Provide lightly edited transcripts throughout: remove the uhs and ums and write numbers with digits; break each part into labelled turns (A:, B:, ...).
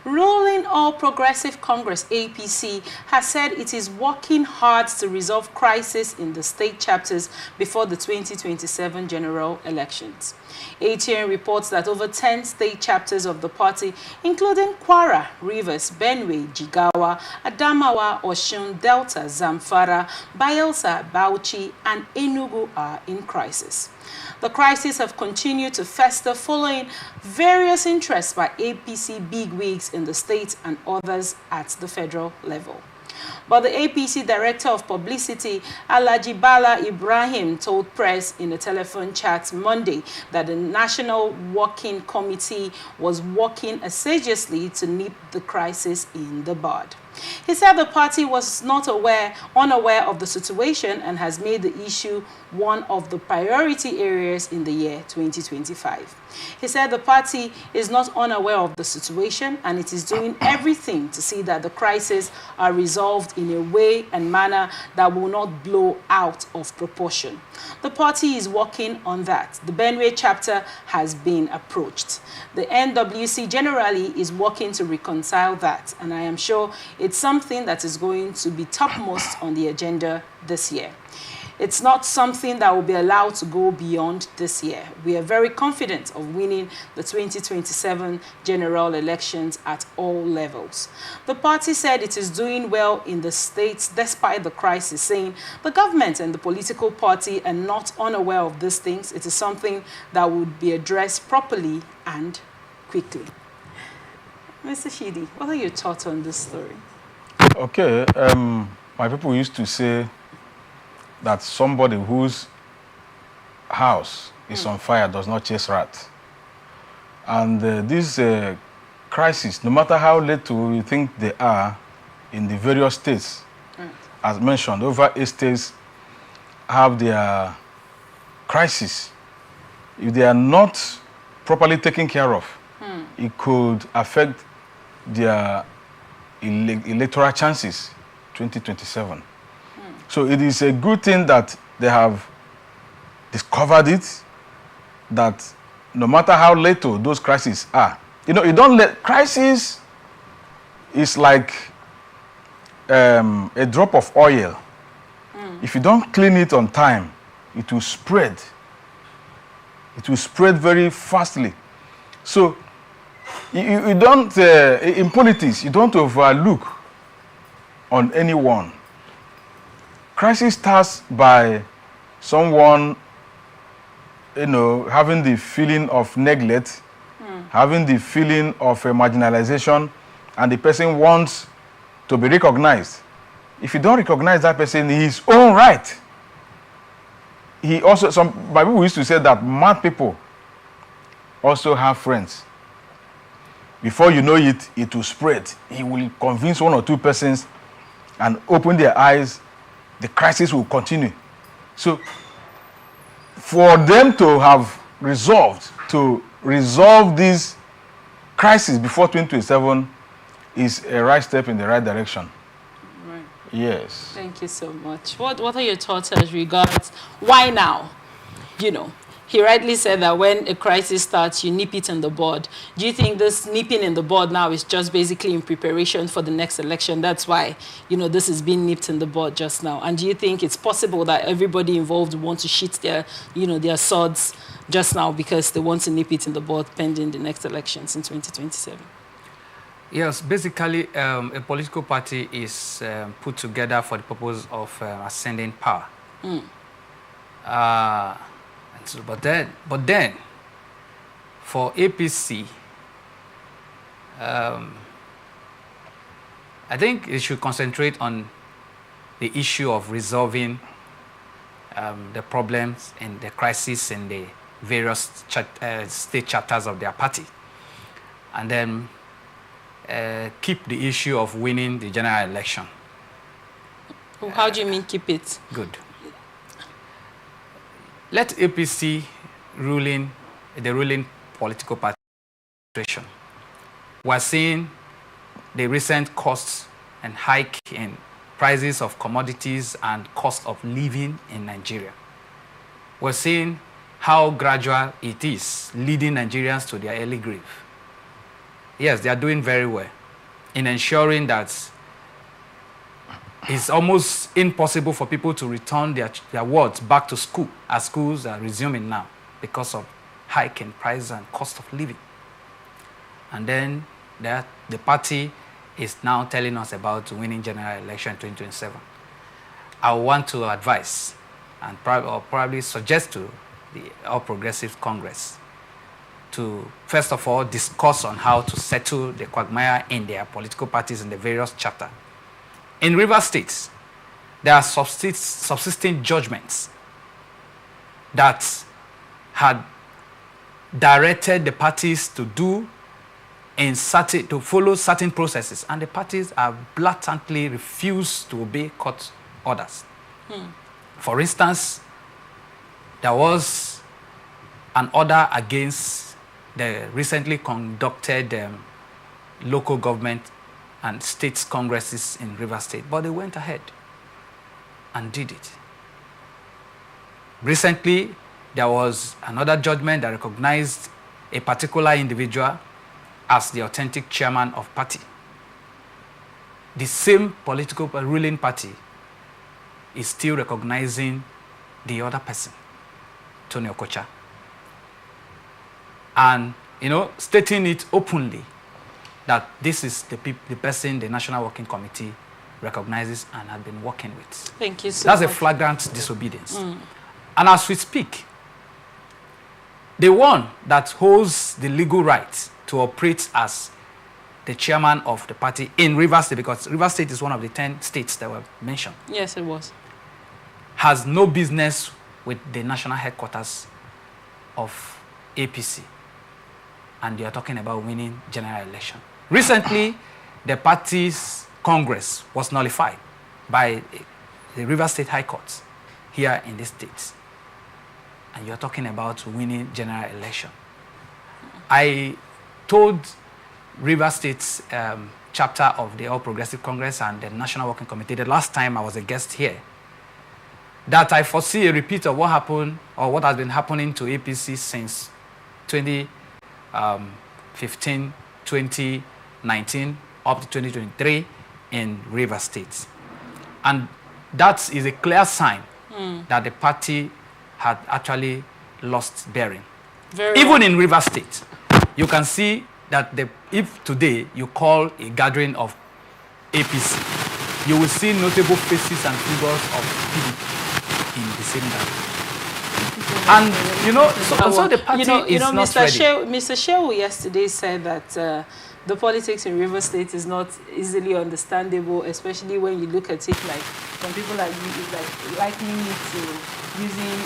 A: Ruling All Progressive Congress, APC, has said it is working hard to resolve crisis in the state chapters before the 2027 general elections. ATN reports that over 10 state chapters of the party, including Kwara, Rivers, Benue, Jigawa, Adamawa, Osun, Delta, Zamfara, Bayelsa, Bauchi, and Enugu are in crisis. The crises have continued to fester following various interests by APC bigwigs in the state and others at the federal level. But the APC Director of Publicity, Alhaji Bala Ibrahim, told press in a telephone chat Monday that the National Working Committee was working assiduously to nip the crisis in the bud. He said the party was unaware of the situation and has made the issue one of the priority areas in the year 2025. He said the party is not unaware of the situation and it is doing everything to see that the crises are resolved in a way and manner that will not blow out of proportion. The party is working on that. The Benue chapter has been approached. The NWC generally is working to reconcile that, and I am sure it's something that is going to be topmost on the agenda this year. It's not something that will be allowed to go beyond this year. We are very confident of winning the 2027 general elections at all levels. The party said it is doing well in the states despite the crisis, saying the government and the political party are not unaware of these things. It is something that would be addressed properly and quickly. Mr. Shidi, what are your thoughts on this story?
B: Okay, my people used to say that somebody whose house is on fire does not chase rats. And this crisis, no matter how little we think they are in the various states, as mentioned, over 8 states have their crisis. If they are not properly taken care of, it could affect their electoral chances 2027. So it is a good thing that they have discovered it, that no matter how little those crises are, you know, you don't let crisis is like a drop of oil. If you don't clean it on time, it will spread. It will spread very fastly. So you don't, in politics, you don't overlook on anyone. Crisis starts by someone, you know, having the feeling of neglect, having the feeling of marginalization, and the person wants to be recognized. If you don't recognize that person in his own right, he also, my people used to say that mad people also have friends. Before you know it, it will spread. He will convince 1 or 2 persons and open their eyes. The crisis will continue. So, for them to have resolved to resolve this crisis before 2027 is a right step in the right direction.
A: Right.
B: Yes.
A: Thank you so much. What are your thoughts as regards why now? You know, he rightly said that when a crisis starts, you nip it in the bud. Do you think this nipping in the bud now is just basically in preparation for the next election? That's why, you know, this is being nipped in the bud just now. And do you think it's possible that everybody involved want to sheath their, you know, their swords just now because they want to nip it in the bud pending the next elections in 2027?
C: Yes, basically, a political party is put together for the purpose of ascending power. But then, for APC, I think it should concentrate on the issue of resolving the problems and the crisis in the various state chapters of their party, and then keep the issue of winning the general election.
A: How do you mean keep it?
C: Good. Let APC the ruling political party. We're seeing the recent costs and hike in prices of commodities and cost of living in Nigeria. We're seeing how gradual it is, leading Nigerians to their early grave. yes, they are doing very well in ensuring that it's almost impossible for people to return their wards back to school, as schools are resuming now because of hike in price and cost of living. And then the party is now telling us about winning general election in 2027. I want to advise and probably suggest to the All Progressives Congress to, first of all, discuss on how to settle the quagmire in their political parties in the various chapters. In Rivers State, there are subsisting judgments that had directed the parties to follow certain processes, and the parties have blatantly refused to obey court orders. For instance, there was an order against the recently conducted local government and states congresses in Rivers State, but they went ahead and did it. Recently, there was another judgment that recognized a particular individual as the authentic chairman of party. The same political ruling party is still recognizing the other person, Tony Okocha, and stating it openly that this is the person the National Working Committee recognizes and had been working with.
A: Thank you so
C: much. That's a flagrant disobedience. And as we speak, the one that holds the legal right to operate as the chairman of the party in Rivers State, because Rivers State is one of the 10 states that were mentioned.
A: Yes, it was.
C: Has no business with the national headquarters of APC. And they are talking about winning general election. Recently, the party's Congress was nullified by the Rivers State High Court here in this state. And you're talking about winning general election. I told Rivers State's chapter of the All Progressive Congress and the National Working Committee the last time I was a guest here that I foresee a repeat of what happened or what has been happening to APC since 2015, 2019, up to 2023 in Rivers State. And that is a clear sign that the party had actually lost bearing. Even in Rivers State, you can see that if today you call a gathering of APC, you will see notable faces and figures of PDP in the same gathering. And, so the party is not ready.
A: Mr. Shehu yesterday said that the politics in Rivers State is not easily understandable, especially when you look at it like some people like you, likening it to using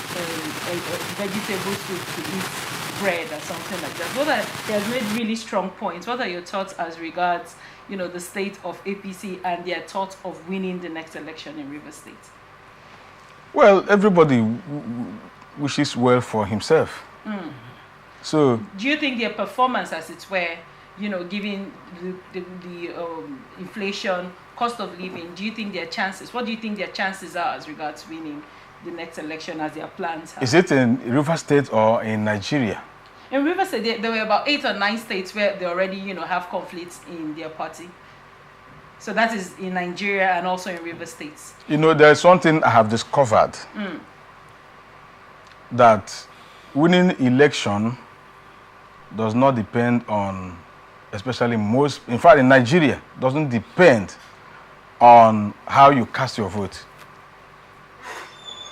A: vegetable soup to eat bread or something like that. He has made really strong points. What are your thoughts as regards, the state of APC and their thoughts of winning the next election in Rivers State?
B: Well, everybody wishes well for himself. So,
A: do you think their performance, as it were, given the inflation, cost of living, do you think their chances? What do you think their chances are as regards winning the next election as their plans have?
B: Is it in Rivers State or in Nigeria?
A: In Rivers State, there were about 8 or 9 states where they already, have conflicts in their party. So that is in Nigeria and also in Rivers State.
B: There's something I have discovered. That winning election does not depend on, especially in fact in Nigeria, doesn't depend on how you cast your vote.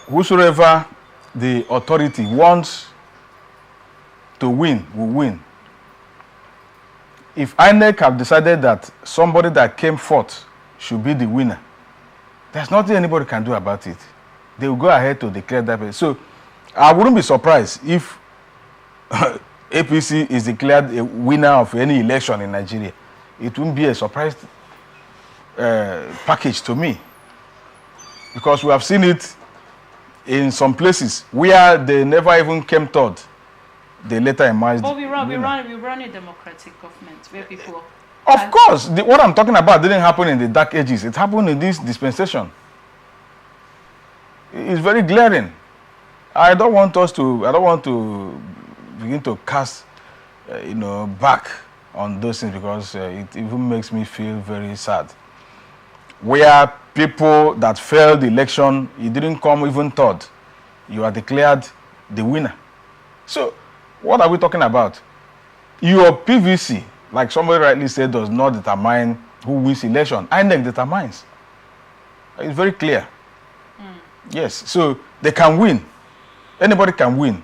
B: Whosoever the authority wants to win will win. If INEC have decided that somebody that came forth should be the winner, there's nothing anybody can do about it. They will go ahead to declare that person. So I wouldn't be surprised if APC is declared a winner of any election in Nigeria. It wouldn't be a surprise package to me, because we have seen it in some places where they never even came third. They later emerged.
A: But we run a democratic government where people.
B: Of course, what I'm talking about didn't happen in the dark ages. It happened in this dispensation. It's very glaring. I don't want to begin to cast, back on those things because it even makes me feel very sad. Where people that failed the election, you didn't come even third, you are declared the winner. So, what are we talking about? Your PVC, like somebody rightly said, does not determine who wins election. INEC determines. It's very clear. Yes, so they can win. Anybody can win.